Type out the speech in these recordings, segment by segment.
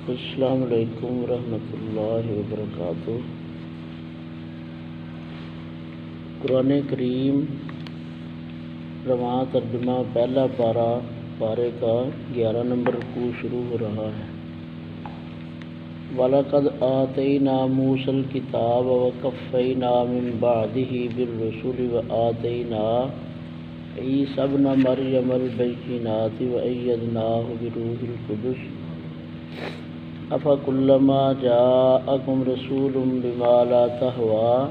السلام علیکم ورحمۃ اللہ وبرکاتہ۔ قرآن کریم رواں ترجمہ پہلا پارے کا 11 نمبر رکوع شروع ہو رہا ہے۔ وَلَقَدْ آتَيْنَا مُوسَى الْكِتَابَ وَقَفَّيْنَا مِن بَعْدِهِ بِالرُّسُلِ وَآتَيْنَا عِيسَى ابْنَ مَرْيَمَ الْبَيِّنَاتِ وَأَيَّدْنَاهُ بِرُوحِ الْقُدُسِ أَفَكُلَّمَا جَاءَكُمْ رَسُولٌ بِمَا لَا تَهْوَىٰ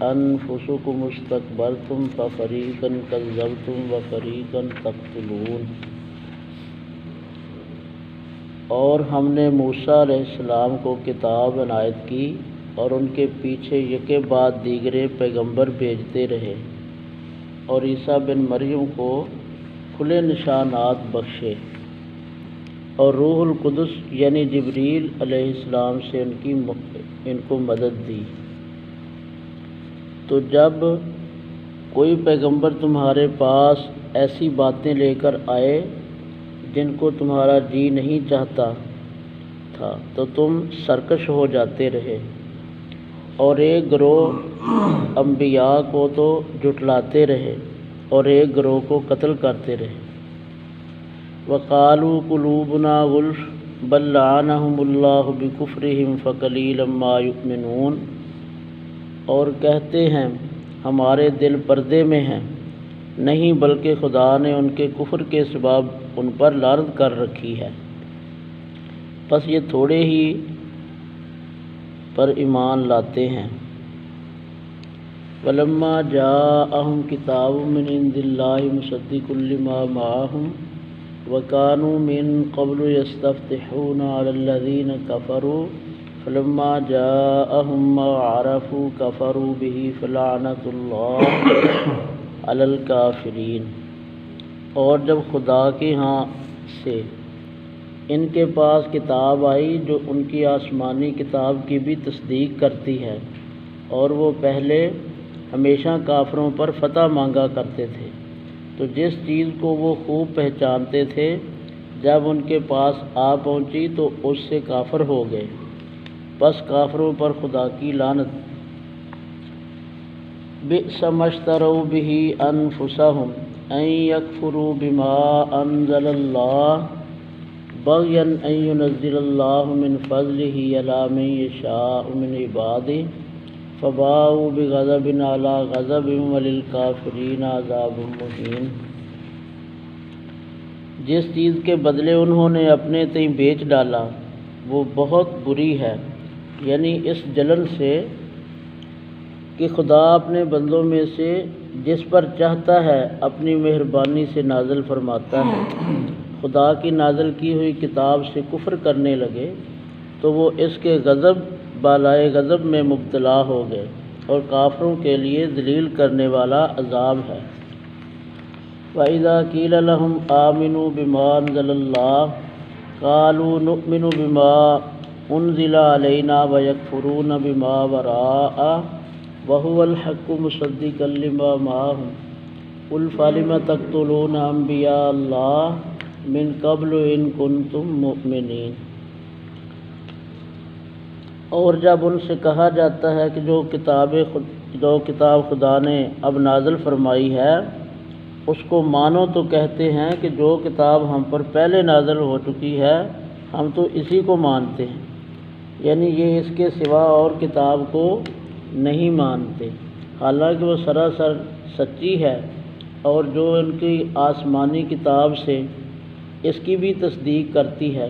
أَنفُسُكُمُ اسْتَكْبَرْتُمْ فَفَرِيقًا كَذَّبْتُمْ وَفَرِيقًا تَقْتُلُونَ۔ اور ہم نے موسیٰ علیہ السلام کو کتاب عنایت کی اور ان کے پیچھے یکے بعد دیگرے پیغمبر بھیجتے رہے، اور عیسیٰ بن مریم کو کھلے نشانات بخشے، اور روح القدس یعنی جبریل علیہ السلام سے ان کو مدد دی۔ تو جب کوئی پیغمبر تمہارے پاس ایسی باتیں لے کر آئے جن کو تمہارا جی نہیں چاہتا تھا تو تم سرکش ہو جاتے رہے، اور ایک گروہ انبیاء کو تو جھٹلاتے رہے اور ایک گروہ کو قتل کرتے رہے۔ وَقَالُوا قُلُوبُنَا غُلْفٌ بَل لَّعَنَهُمُ اللَّهُ بِكُفْرِهِمْ فَقَلِيلًا مَّا يُؤْمِنُونَ۔ اور کہتے ہیں ہمارے دل پردے میں ہیں، نہیں بلکہ خدا نے ان کے کفر کے سبب ان پر لعنت کر رکھی ہے، پس یہ تھوڑے ہی پر ایمان لاتے ہیں۔ وَلَمَّا جَاءَهُمْ كِتَابٌ مِّنْ عِندِ اللَّهِ مُصَدِّقٌ لِّمَا مَعَهُمْ وَكَانُوا مِن قَبْلُ يَسْتَفْتِحُونَ عَلَى الَّذِينَ كَفَرُوا فَلَمَّا جَاءَهُم مَّا عَرَفُوا كَفَرُوا بِهِ فَلَعْنَةُ اللَّهِ عَلَى الْكَافِرِينَ۔ اور جب خدا کے ہاں سے ان کے پاس کتاب آئی جو ان کی آسمانی کتاب کی بھی تصدیق کرتی ہے، اور وہ پہلے ہمیشہ کافروں پر فتح مانگا کرتے تھے، تو جس چیز کو وہ خوب پہچانتے تھے جب ان کے پاس آ پہنچی تو اس سے کافر ہو گئے، پس کافروں پر خدا کی لعنت۔ بئس ما اشتروا به انفسهم ان يكفروا بما انزل الله بغيا ان ينزل الله من فضله على من يشاء من عباده فباءوا بغضب على غضب وللكافرين عذاب مہین۔ جس چیز کے بدلے انہوں نے اپنے تئیں بیچ ڈالا وہ بہت بری ہے، یعنی اس جلن سے کہ خدا اپنے بندوں میں سے جس پر چاہتا ہے اپنی مہربانی سے نازل فرماتا ہے۔ خدا کی نازل کی ہوئی کتاب سے کفر کرنے لگے تو وہ اس کے غضب بالائے غضب میں مبتلا ہو گئے، اور کافروں کے لیے ذلیل کرنے والا عذاب ہے۔ وَإِذَا قِيلَ لَهُمْ آمِنُوا بِمَا أَنزَلَ اللَّهُ قَالُوا نُؤْمِنُ بِمَا أُنزِلَ عَلَيْنَا وَيَكْفُرُونَ بِمَا وَرَاءَهُ وَهُوَ الْحَقُّ مُصَدِّقًا لِّمَا مَعَهُمْ قُلْ فَلِمَ تَقْتُلُونَ أَنبِيَاءَ اللَّهِ مِن قَبْلُ إِن كُنتُم مُّؤْمِنِينَ۔ اور جب ان سے کہا جاتا ہے کہ جو کتاب خدا نے اب نازل فرمائی ہے اس کو مانو، تو کہتے ہیں کہ جو کتاب ہم پر پہلے نازل ہو چکی ہے ہم تو اسی کو مانتے ہیں، یعنی یہ اس کے سوا اور کتاب کو نہیں مانتے، حالانکہ وہ سراسر سچی ہے، اور جو ان کی آسمانی کتاب سے اس کی بھی تصدیق کرتی ہے۔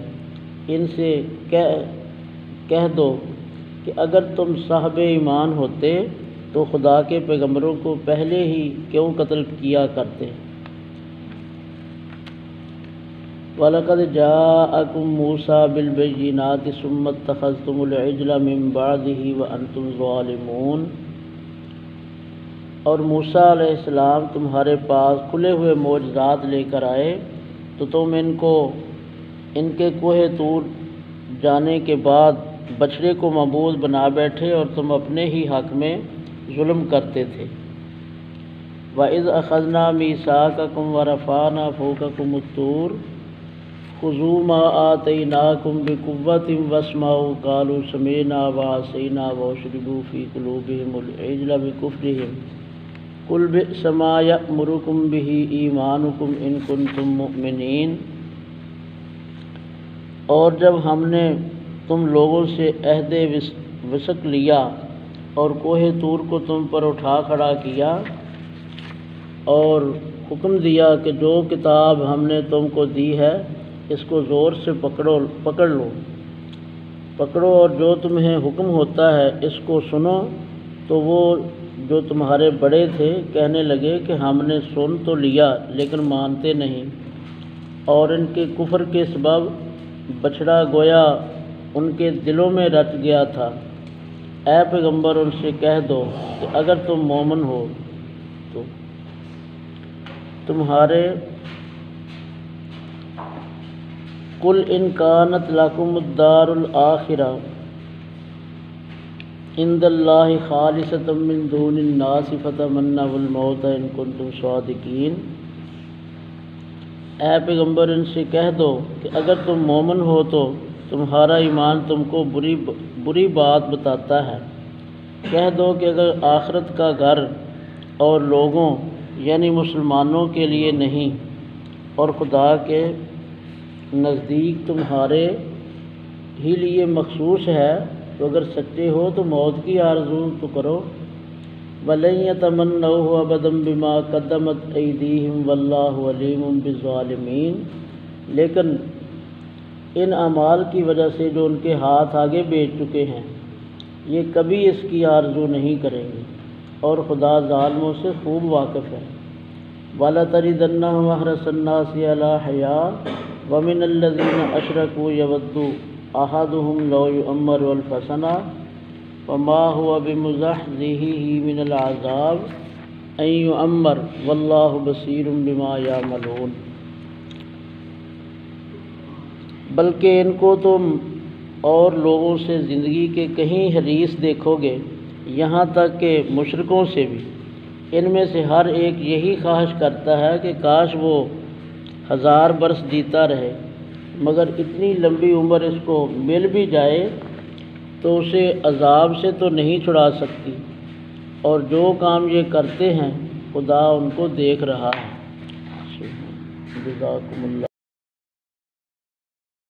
ان سے کہہ دو کہ اگر تم صاحب ایمان ہوتے تو خدا کے پیغمبروں کو پہلے ہی کیوں قتل کیا کرتے۔ وَلَقَدْ جَاءَكُم مُوسَىٰ بِالْبَيِّنَاتِ ثُمَّ اتَّخَذْتُمُ الْعِجْلَ مِن بَعْدِهِ وَأَنتُمْ ظَالِمُونَ۔ اور موسیٰ علیہ السلام تمہارے پاس کھلے ہوئے معجزات لے کر آئے تو تم ان کے کوہ طور جانے کے بعد بچڑے کو معبود بنا بیٹھے، اور تم اپنے ہی حق میں ظلم کرتے تھے۔ وَإِذْ أَخَذْنَا مِيثَاقَكُمْ وَرَفَعْنَا فَوْقَكُمُ الطُّورَ خذوا ما آتیناکم بقوۃ واسمعوا قالوا سمعنا وعصینا واشربوا فی قلوبہم العجل بکفرہم قل بئس ما یأمرکم بہ ایمانکم ان کنتم مؤمنین۔ اور جب ہم نے تم لوگوں سے عہد وثق لیا اور کوہ طور کو تم پر اٹھا کھڑا کیا اور حکم دیا کہ جو کتاب ہم نے تم کو دی ہے اس کو زور سے پکڑ لو اور جو تمہیں حکم ہوتا ہے اس کو سنو۔ تو وہ جو تمہارے بڑے تھے کہنے لگے کہ ہم نے سن تو لیا لیکن مانتے نہیں، اور ان کے کفر کے سبب بچھڑا گویا ان کے دلوں میں رچ گیا تھا۔ اے پیغمبر ان سے کہہ دو کہ اگر تم مومن ہو تو تمہارے قل ان کانت لکم الدار الآخرہ عند اللہ خالصۃ من دون الناس فتمنوا الموت ان کنتم صادقین۔ اے پیغمبر ان سے کہہ دو کہ اگر تم مومن ہو تو تمہارا ایمان تم کو بری بات بتاتا ہے۔ کہہ دو کہ اگر آخرت کا گھر اور لوگوں یعنی مسلمانوں کے لیے نہیں اور خدا کے نزدیک تمہارے ہی لیے مخصوص ہے تو اگر سچے ہو تو موت کی آرزو تو کرو۔ وَلَن يَتَمَنَّوْهُ أَبَدًا بِمَا قَدَّمَتْ أَيْدِيهِمْ وَاللَّهُ عَلِيمٌ بِالظَّالِمِينَ، لیکن ان اعمال کی وجہ سے جو ان کے ہاتھ آگے بیچ چکے ہیں یہ کبھی اس کی آرزو نہیں کریں گے، اور خدا ظالموں سے خوب واقف ہے۔ وَلَتَجِدَنَّهُمْ أَحْرَصَ النَّاسِ عَلَىٰ حَيَاةٍ وَمِنَ الَّذِينَ أَشْرَكُوا يَوَدُّ أَحَدُهُمْ لَوْ يُعَمَّرُ أَلْفَ سَنَةٍ وَمَا هُوَ بِمُزَحْزِحِهِ مِنَ الْعَذَابِ أَن يُعَمَّرَ وَاللَّهُ بَصِيرٌ بِمَا يَعْمَلُونَ۔ بلکہ ان کو تم اور لوگوں سے زندگی کے کہیں حریص دیکھو گے، یہاں تک کہ مشرکوں سے بھی۔ ان میں سے ہر ایک یہی خواہش کرتا ہے کہ کاش وہ 1000 برس جیتا رہے، مگر اتنی لمبی عمر اس کو مل بھی جائے تو اسے عذاب سے تو نہیں چھڑا سکتی، اور جو کام یہ کرتے ہیں خدا ان کو دیکھ رہا ہے۔ جزاکم اللہ۔